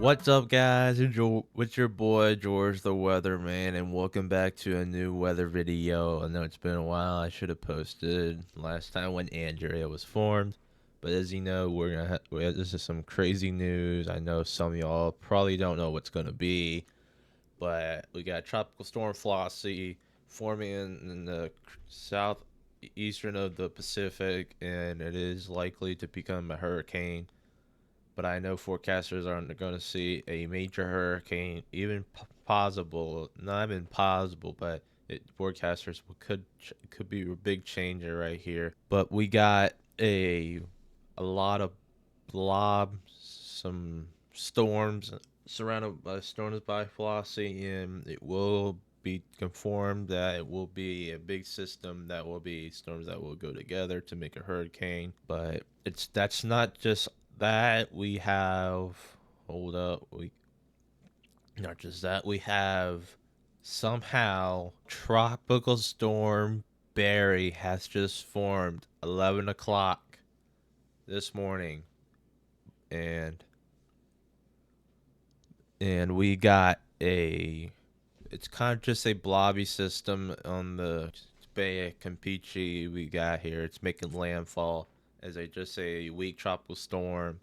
What's up, guys? With your boy George the Weatherman, and welcome back to a new weather video. I know it's been a while. I should have posted last time when Andrea was formed, but as you know, this is some crazy news. I know some of y'all probably don't know what's gonna be, but we got Tropical Storm Flossie forming in the southeastern of the Pacific, and it is likely to become a hurricane, but I know forecasters aren't going to see a major hurricane, even possible, not even possible, but forecasters could be a big changer right here. But we got a lot of blobs, some storms surrounded by storms by Flossie, and it will be conformed that it will be a big system that will be storms that will go together to make a hurricane. But that's not just that. We have hold up, we not just that, we have somehow tropical storm Barry has just formed 11 o'clock this morning, and we got it's kind of just a blobby system on the Bay of Campeche we got here. It's making landfall as a weak tropical storm,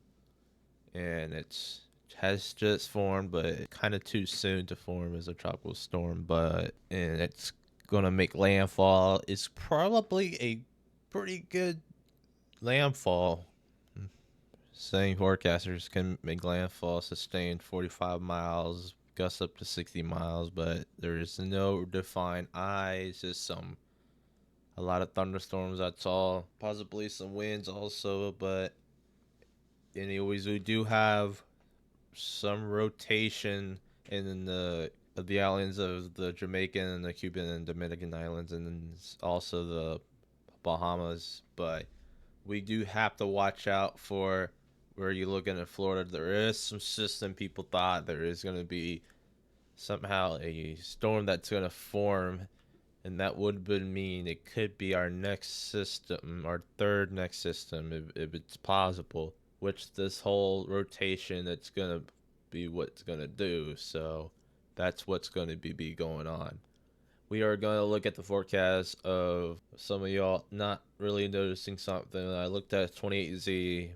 and it's has just formed, but kind of too soon to form as a tropical storm. And it's gonna make landfall. It's probably a pretty good landfall. Saying forecasters can make landfall sustained 45 miles, gusts up to 60 miles, but there is no defined eyes. Just a lot of thunderstorms. That's all. Possibly some winds also, but anyways, we do have some rotation in the of the islands of the Jamaican and the Cuban and Dominican islands, and then also the Bahamas. But we do have to watch out for where you're looking at Florida. There is some system people thought there is going to be somehow a storm that's going to form, and that would mean it could be our next system, our third next system, if it's possible. Which this whole rotation, it's gonna be what's gonna do. So that's what's gonna be going on. We are gonna look at the forecast of some of y'all not really noticing something. I looked at 28Z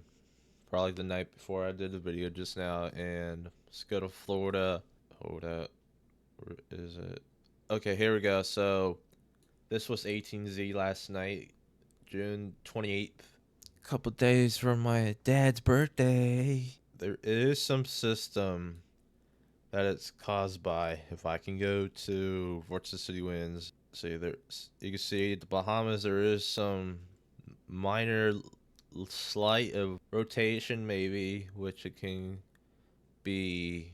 probably the night before I did the video just now, and let's go to Florida. Hold up, where is it? Okay, here we go. So this was 18Z last night, June 28th. Couple days from my dad's birthday. There is some system that it's caused by. If I can go to Vortex City Winds, see there, you can see the Bahamas. There is some minor, slight of rotation, maybe, which it can be.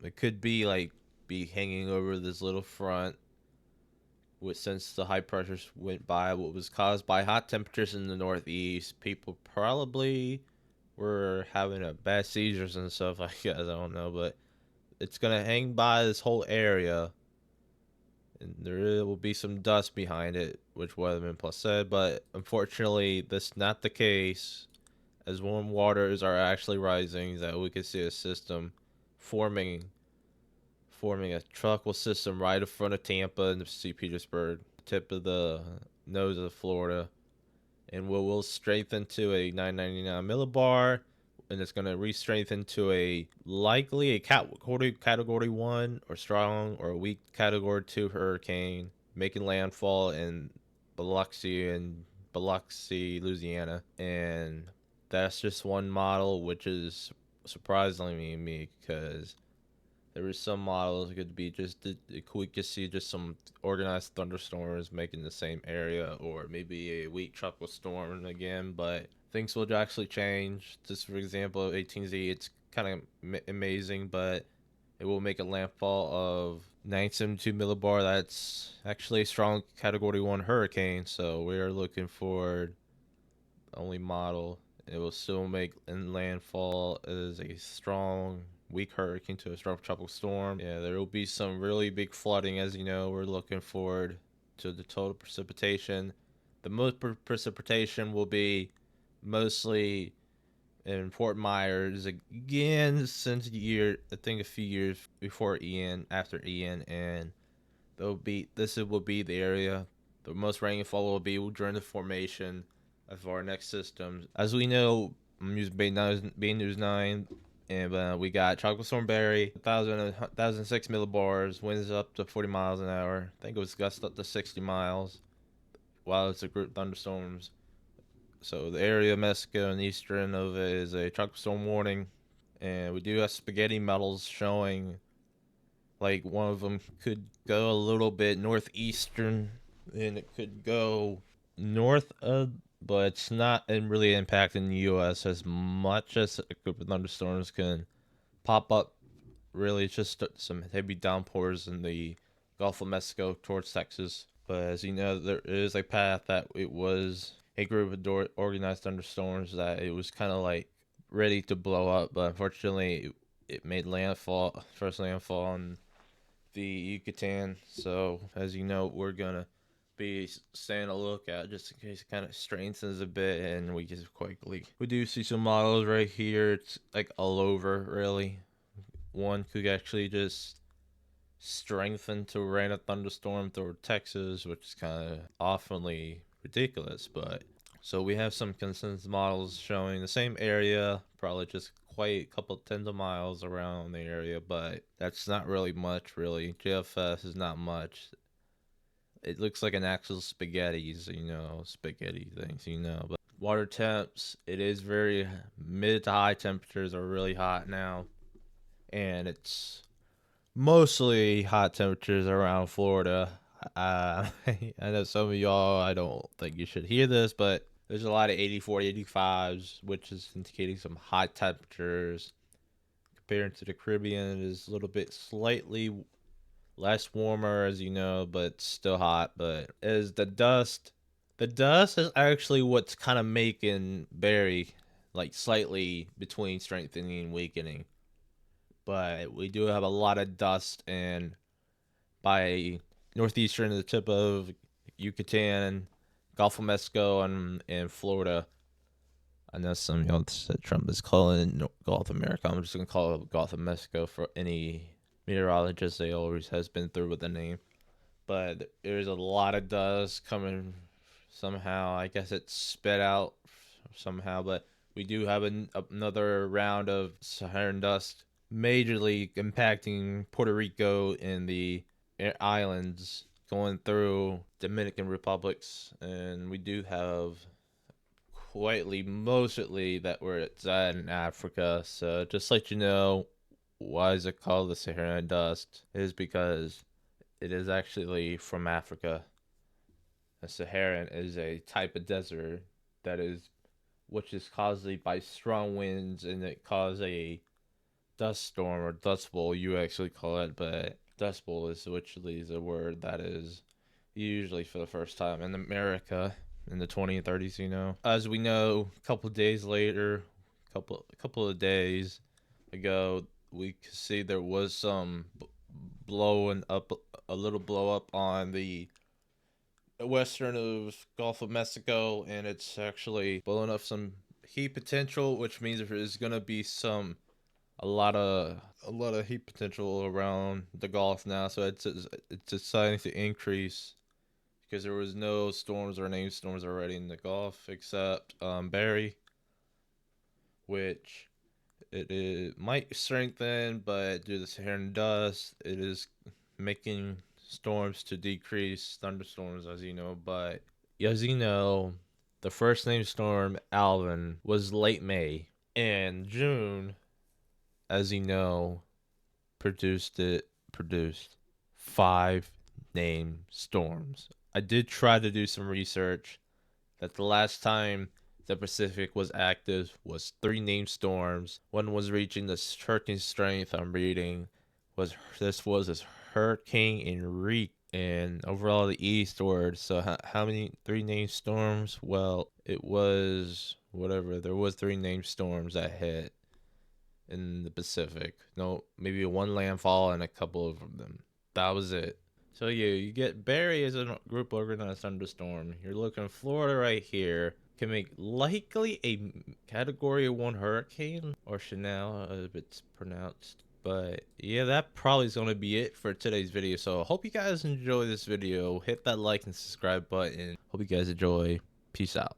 It could be like be hanging over this little front, with since the high pressures went by, what was caused by hot temperatures in the northeast. People probably were having a bad seizures and stuff. I guess I don't know, but it's gonna hang by this whole area, and there will be some dust behind it, which Weatherman Plus said. But unfortunately, that's not the case, as warm waters are actually rising. That we could see a system forming a tropical system right in front of Tampa and St. Petersburg, tip of the nose of Florida, and will strengthen to a 999 millibar, and it's going to re-strengthen to a likely a category 1 or strong or a weak category 2 hurricane, making landfall in Biloxi, Louisiana. And that's just one model, which is surprisingly me, because there were some models that could be just we could see just some organized thunderstorms making the same area, or maybe a weak tropical storm again. But things will actually change. Just for example, 18Z, it's kind of amazing, but it will make a landfall of 972 millibar. That's actually a strong Category 1 hurricane. So we are looking for only model. It will still make landfall as a strong weak hurricane to a strong tropical storm. Yeah, there will be some really big flooding, as you know. We're looking forward to the total precipitation. The most precipitation will be mostly in Fort Myers again since I think a few years before Ian, after Ian, and this will be the area. The most rainfall will be during the formation of our next system. As we know, I'm using Bay News 9, and we got Tropical Storm Barry, 1,006 millibars, winds up to 40 miles an hour. I think it was gusts up to 60 miles while it's a group thunderstorms. So the area of Mexico and eastern of it is a tropical storm warning, and we do have spaghetti metals showing like one of them could go a little bit northeastern, and it could go north of, but it's not really impacting the U.S. as much as a group of thunderstorms can pop up. Really, it's just some heavy downpours in the Gulf of Mexico towards Texas. But as you know, there is a path that it was a group of organized thunderstorms that it was kind of like ready to blow up, but unfortunately, it made first landfall on the Yucatan. So as you know, we're gonna be staying a lookout just in case it kind of strengthens a bit, and we do see some models right here. It's like all over really. One could actually just strengthen to rain a thunderstorm through Texas, which is kind of awfully ridiculous. But so we have some consensus models showing the same area, probably just quite a couple tens of miles around the area, but that's not really much, really. JFS is not much. It looks like an actual spaghetti things. But water temps, it is very mid to high temperatures are really hot now, and it's mostly hot temperatures around Florida. I know some of y'all, I don't think you should hear this, but there's a lot of 84, 85s, which is indicating some hot temperatures. Compared to the Caribbean, it is a little bit slightly less warmer, as you know, but still hot. But as the dust is actually what's kind of making Barry like slightly between strengthening and weakening. But we do have a lot of dust, and by northeastern the tip of Yucatan, Gulf of Mexico, and Florida. I know some of y'all said Trump is calling it Gulf America. I'm just gonna call it Gulf of Mexico for any meteorologist. They always has been through with the name. But there's a lot of dust coming somehow. I guess it's spit out somehow, but we do have another round of Saharan dust majorly impacting Puerto Rico and the islands going through Dominican Republics, and we do have quietly mostly that we're in Africa. So just let you know, why is it called the Saharan dust? It is because it is actually from Africa. The Saharan is a type of desert that is, which is caused by strong winds, and it causes a dust storm or dust bowl. You actually call it, but dust bowl is literally a word that is usually for the first time in America in the 20s and 30s. As we know, a couple of days later, a couple of days ago, we could see there was some blowing up, a little blow up on the western of Gulf of Mexico, and it's actually blowing up some heat potential, which means there's gonna be a lot of heat potential around the Gulf now. So it's deciding to increase because there was no storms or named storms already in the Gulf except Barry, which it might strengthen, but due to the Saharan dust, it is making storms to decrease, thunderstorms, as you know. But as you know, the first named storm, Alvin, was late May, and June, as you know, produced 5 named storms. I did try to do some research that the last time the Pacific was active was 3 named storms. One was reaching the hurricane strength I'm reading. Was Hurricane Enrique, and overall the eastward. So how many 3 named storms? Well, it was whatever. There was 3 named storms that hit in the Pacific. No, maybe one landfall and a couple of them. That was it. So yeah, you get Barry as a group organized thunderstorm. You're looking Florida right here. Can make likely a category 1 hurricane or Chanel if it's pronounced. But yeah, that probably is going to be it for today's video. So I hope you guys enjoy this video. Hit that like and subscribe button. Hope you guys enjoy. Peace out.